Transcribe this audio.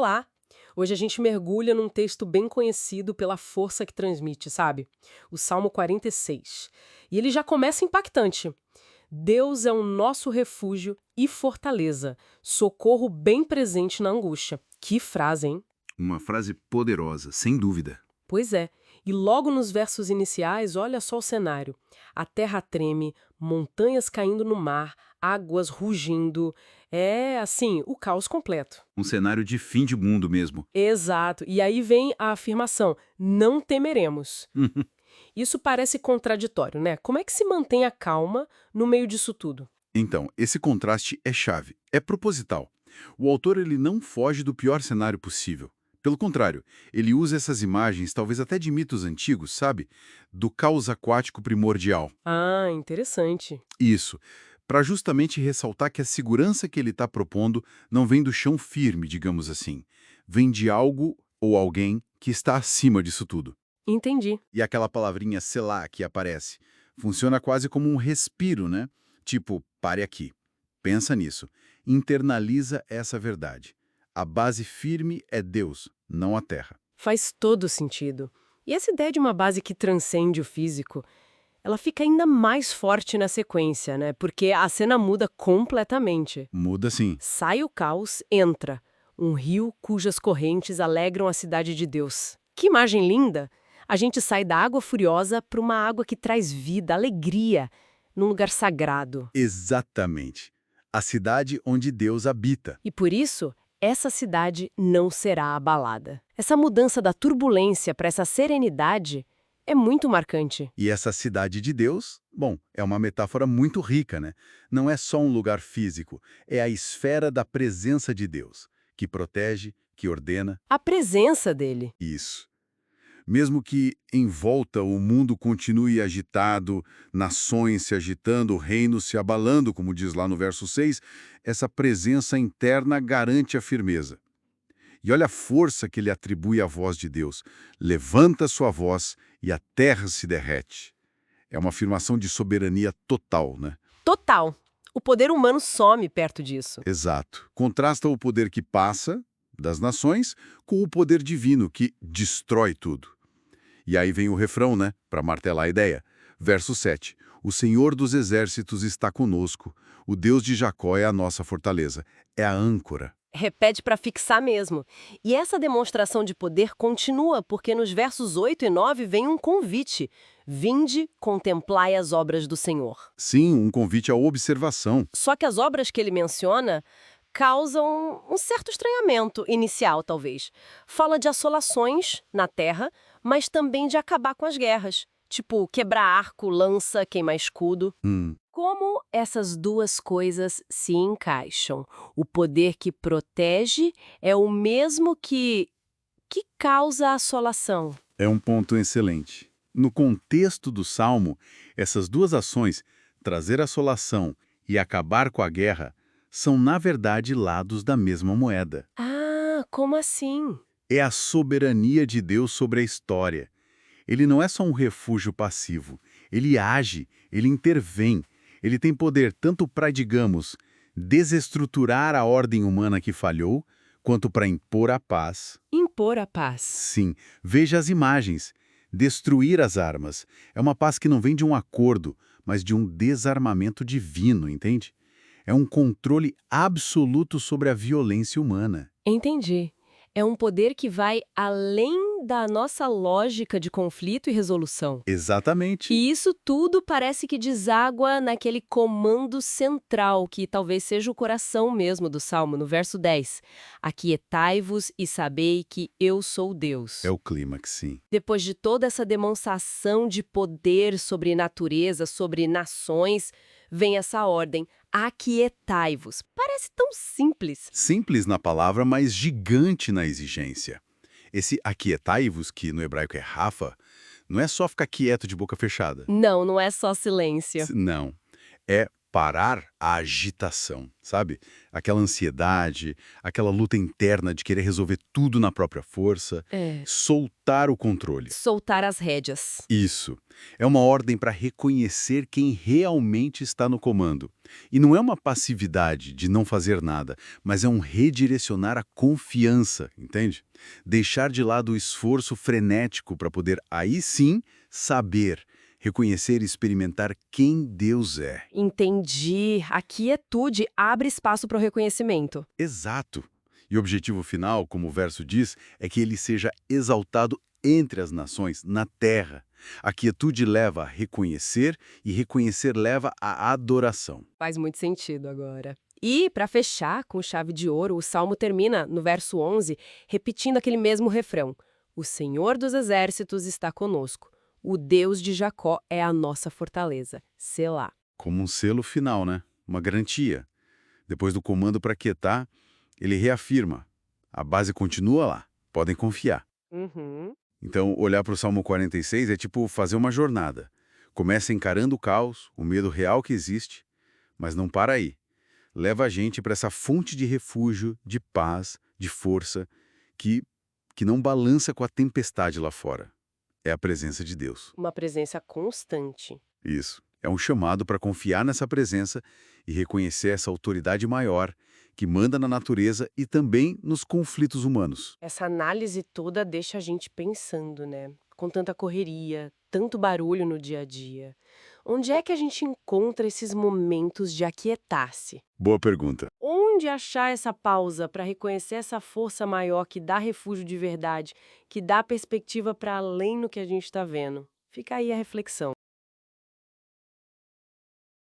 Olá! Hoje a gente mergulha num texto bem conhecido pela força que transmite, sabe? O Salmo 46. E ele já começa impactante. Deus é o nosso refúgio e fortaleza, socorro bem presente na angústia. Que frase, hein? Uma frase poderosa, sem dúvida. Pois é. E logo nos versos iniciais, olha só o cenário. A terra treme, montanhas caindo no mar, águas rugindo. É, assim, o caos completo. Um cenário de fim de mundo mesmo. Exato. E aí vem a afirmação: não temeremos. Isso parece contraditório, né? Como é que se mantém a calma no meio disso tudo? Então, esse contraste é chave, é proposital. O autor ele não foge do pior cenário possível. Pelo contrário, ele usa essas imagens, talvez até de mitos antigos, sabe? Do caos aquático primordial. Ah, interessante. Isso, para justamente ressaltar que a segurança que ele está propondo não vem do chão firme, digamos assim. Vem de algo ou alguém que está acima disso tudo. Entendi. E aquela palavrinha selah que aparece, funciona quase como um respiro, né? Tipo, pare aqui, pensa nisso, internaliza essa verdade. A base firme é Deus, não a terra. Faz todo sentido. E essa ideia de uma base que transcende o físico, ela fica ainda mais forte na sequência, né? Porque a cena muda completamente. Muda sim. Sai o caos, entra um rio cujas correntes alegram a cidade de Deus. Que imagem linda! A gente sai da água furiosa para uma água que traz vida, alegria, num lugar sagrado. Exatamente. A cidade onde Deus habita. E por isso, essa cidade não será abalada. Essa mudança da turbulência para essa serenidade é muito marcante. E essa cidade de Deus, bom, é uma metáfora muito rica, né? Não é só um lugar físico, é a esfera da presença de Deus, que protege, que ordena. A presença dele. Isso. Mesmo que em volta o mundo continue agitado, nações se agitando, reinos se abalando, como diz lá no verso 6, essa presença interna garante a firmeza. E olha a força que ele atribui à voz de Deus. Levanta sua voz e a terra se derrete. É uma afirmação de soberania total, né? Total. O poder humano some perto disso. Exato. Contrasta o poder que passa das nações com o poder divino que destrói tudo. E aí vem o refrão, né? Para martelar a ideia. Verso 7. O Senhor dos exércitos está conosco. O Deus de Jacó é a nossa fortaleza. É a âncora. Repete para fixar mesmo. E essa demonstração de poder continua, porque nos versos 8 e 9 vem um convite. Vinde, contemplai as obras do Senhor. Sim, um convite à observação. Só que as obras que ele menciona causam um certo estranhamento inicial, talvez. Fala de assolações na terra, mas também de acabar com as guerras. Tipo, quebrar arco, lança, queimar escudo. Como essas duas coisas se encaixam? O poder que protege é o mesmo que causa a assolação. É um ponto excelente. No contexto do Salmo, essas duas ações, trazer assolação e acabar com a guerra, são, na verdade, lados da mesma moeda. Ah, como assim? É a soberania de Deus sobre a história. Ele não é só um refúgio passivo. Ele age, ele intervém. Ele tem poder tanto para, digamos, desestruturar a ordem humana que falhou, quanto para impor a paz. Impor a paz. Sim, veja as imagens. Destruir as armas. É uma paz que não vem de um acordo, mas de um desarmamento divino, entende? É um controle absoluto sobre a violência humana. Entendi. É um poder que vai além da nossa lógica de conflito e resolução. Exatamente. E isso tudo parece que deságua naquele comando central, que talvez seja o coração mesmo do Salmo, no verso 10. Aquietai-vos e sabei que eu sou Deus. É o clímax, sim. Depois de toda essa demonstração de poder sobre natureza, sobre nações, vem essa ordem: aquietai-vos. Parece tão simples. Simples na palavra, mas gigante na exigência. Esse aquietai-vos, que no hebraico é rafa, não é só ficar quieto de boca fechada. Não, não é só silêncio. Não. É parar a agitação, sabe? Aquela ansiedade, aquela luta interna de querer resolver tudo na própria força, É. soltar o controle. Soltar as rédeas. Isso. É uma ordem para reconhecer quem realmente está no comando. E não é uma passividade de não fazer nada, mas é um redirecionar a confiança, entende? Deixar de lado o esforço frenético para poder, aí sim, saber, reconhecer e experimentar quem Deus é. Entendi. A quietude abre espaço para o reconhecimento. Exato. E o objetivo final, como o verso diz, é que ele seja exaltado entre as nações, na terra. A quietude leva a reconhecer e reconhecer leva à adoração. Faz muito sentido agora. E, para fechar com chave de ouro, o Salmo termina, no verso 11, repetindo aquele mesmo refrão. O Senhor dos Exércitos está conosco. O Deus de Jacó é a nossa fortaleza. Selá. Como um selo final, né? Uma garantia. Depois do comando para quietar, ele reafirma. A base continua lá. Podem confiar. Uhum. Então, olhar para o Salmo 46 é tipo fazer uma jornada. Começa encarando o caos, o medo real que existe, mas não para aí. Leva a gente para essa fonte de refúgio, de paz, de força, que não balança com a tempestade lá fora. É a presença de Deus. Uma presença constante. Isso. É um chamado para confiar nessa presença e reconhecer essa autoridade maior que manda na natureza e também nos conflitos humanos. Essa análise toda deixa a gente pensando, né? Com tanta correria, tanto barulho no dia a dia. Onde é que a gente encontra esses momentos de aquietar-se? Boa pergunta. Onde achar essa pausa para reconhecer essa força maior que dá refúgio de verdade, que dá perspectiva para além do que a gente está vendo? Fica aí a reflexão.